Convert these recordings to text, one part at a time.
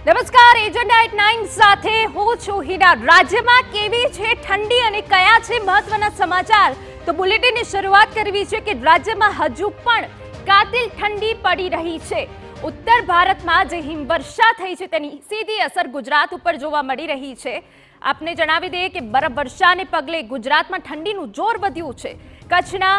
નમસ્કાર, agenda at 9 સાથે હું છું હિના। રાજ્યમાં કેવી છે ઠંડી અને કયા છે મહત્વના સમાચાર, તો બુલેટિનની શરૂઆત કરવી છે કે રાજ્યમાં હજુ પણ કાતિલ ઠંડી પડી રહી છે। ઉત્તર ભારતમાં જે હિમવર્ષા થઈ છે તેની સીધી અસર ગુજરાત ઉપર જોવા મળી રહી છે। આપને જણાવી દઈએ કે બરફવર્ષાને પગલે ગુજરાતમાં ઠંડીનું જોર વધ્યું છે। કચ્છના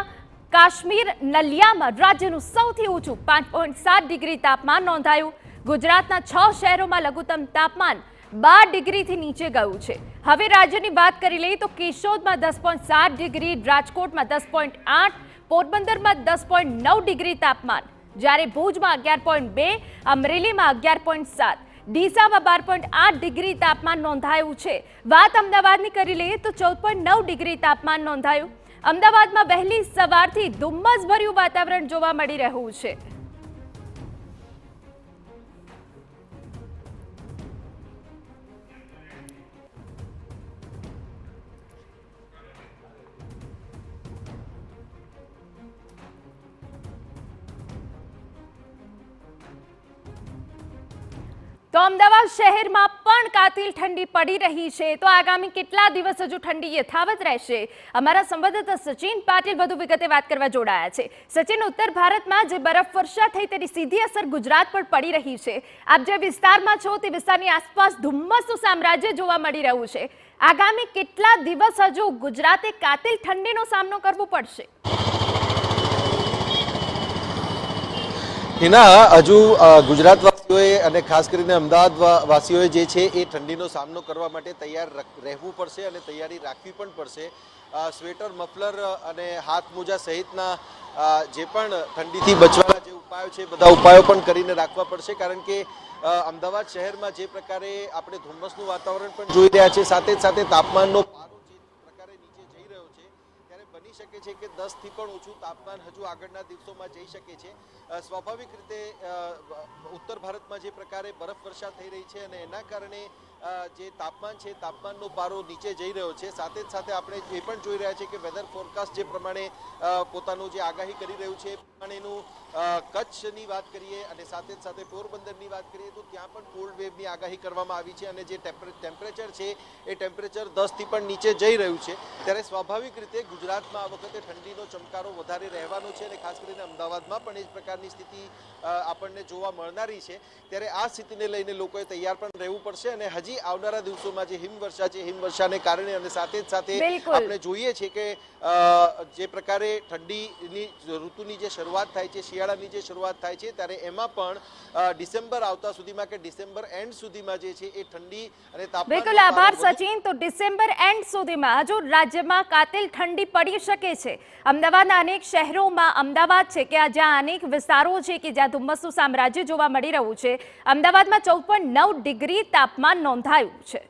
કાશ્મીર નલિયામાં રાજ્યનું સૌથી ઊંચું 5.7 ડિગ્રી તાપમાન નોંધાયું। ગુજરાતના 6 શહેરોમાં લઘુત્તમ તાપમાન 12 ડિગ્રીથી નીચે ગયું છે। હવે રાજ્યની વાત કરી લઈએ તો કેશોદમાં 10.7 ડિગ્રી, રાજકોટમાં 10.8, પોરબંદરમાં 10.9 ડિગ્રી તાપમાન, જ્યારે ભુજમાં 11.2, અમરેલીમાં 11.7, ડીસામાં 12.8 ડિગ્રી તાપમાન નોંધાયું છે। વાત અમદાવાદની કરી લઈએ તો 14.9 ડિગ્રી તાપમાન નોંધાયું। અમદાવાદમાં વહેલી સવારથી ધુમ્મસભર્યું વાતાવરણ જોવા મળી રહ્યું છે। તો અમદાવાદ શહેરમાં પણ કાતિલ ઠંડી પડી રહી છે। તો આગામી કેટલા દિવસ હજુ ઠંડી યથાવત રહેશે? અમારા સંવાદદાતા સચિન પાટીલ વધુ વિગતે વાત કરવા જોડાયા છે। સચિન, ઉત્તર ભારતમાં જે બરફવર્ષા થઈ તેની સીધી અસર ગુજરાત પર પડી રહી છે। આપ જે વિસ્તારમાં છો તે વિસ્તારની આસપાસ ધુમ્મસનું સામ્રાજ્ય જોવા મળી રહ્યું છે। આગામી કેટલા દિવસ હજુ ગુજરાતે કાતિલ ઠંડીનો સામનો કરવો પડશે? હિના, હજુ ગુજરાત વાસીઓએ અને ખાસ કરીને અમદાવાદ વાસીઓએ જે છે એ ઠંડીનો સામનો કરવા માટે તૈયાર રહેવું પડશે અને તૈયારી રાખવી પણ પડશે। સ્વેટર, મફલર અને હાથ મોજા સહિતના જે પણ ઠંડીથી બચવાના જે ઉપાયો છે બધા ઉપાયો પણ કરીને રાખવા પડશે, કારણ કે અમદાવાદ શહેરમાં જે પ્રકારે આપણે ધુમ્મસનું વાતાવરણ પણ જોઈ રહ્યા છે, સાથે જ સાથે તાપમાનનો પારો જે પ્રકારે નીચે જઈ રહ્યો છે, ત્યારે બની શકે છે કે 10 થી પણ ઓછું તાપમાન હજુ આગળના દિવસોમાં જઈ શકે છે। સ્વાભાવિક રીતે ઉત્તર ભારતમાં જે પ્રકારે બરફવર્ષા થઈ રહી છે અને એના કારણે જે તાપમાન છે, તાપમાનનો પારો નીચે જઈ રહ્યો છે। સાથે જ સાથે આપણે એ પણ જોઈ રહ્યા છીએ કે વેધર ફોરકાસ્ટ જે પ્રમાણે પોતાનું જે આગાહી કરી રહ્યું છે એ પ્રમાણેનું કચ્છની વાત કરીએ અને સાથે જ સાથે પોરબંદરની વાત કરીએ તો ત્યાં પણ કોલ્ડ વેવની આગાહી કરવામાં આવી છે અને જે ટેમ્પરેચર છે એ ટેમ્પરેચર 10થી પણ નીચે જઈ રહ્યું છે। ત્યારે સ્વાભાવિક રીતે ગુજરાતમાં આ વખતે ઠંડીનો ચમકારો વધારે રહેવાનો છે અને ખાસ કરીને અમદાવાદમાં પણ એ જ પ્રકારની સ્થિતિ આપણને જોવા મળનારી છે। ત્યારે આ સ્થિતિને લઈને લોકોએ તૈયાર પણ રહેવું પડશે અને હજી આવનારા દિવસોમાં જે હિમવર્ષા છે, હિમવર્ષાને કારણે અને સાથે જ સાથે આપણે જોઈએ છીએ કે જે પ્રકારે ઠંડીની ઋતુની જે શરૂઆત થાય છે, શિયાળાની જે શરૂઆત થાય છે, ત્યારે એમાં પણ ડિસેમ્બર આવતા સુધીમાં કે ડિસેમ્બર એન્ડ સુધીમાં જે છે એ ઠંડી અને તાપમાન, બિલકુલ આભાર સચિન। તો ડિસેમ્બર એન્ડ સુધીમાં હજુ રાજ્યમાં કાતિલ ઠંડી પડી શકે છે। અમદાવાદના અનેક શહેરોમાં, અમદાવાદ છે કે જ્યાં અનેક વિસ્તારો છે કે જ્યાં ધુમ્મસનું સામ્રાજ્ય જોવા મળી રહ્યું છે, અમદાવાદમાં 14.9 ડિગ્રી તાપમાન નોંધાયું છે।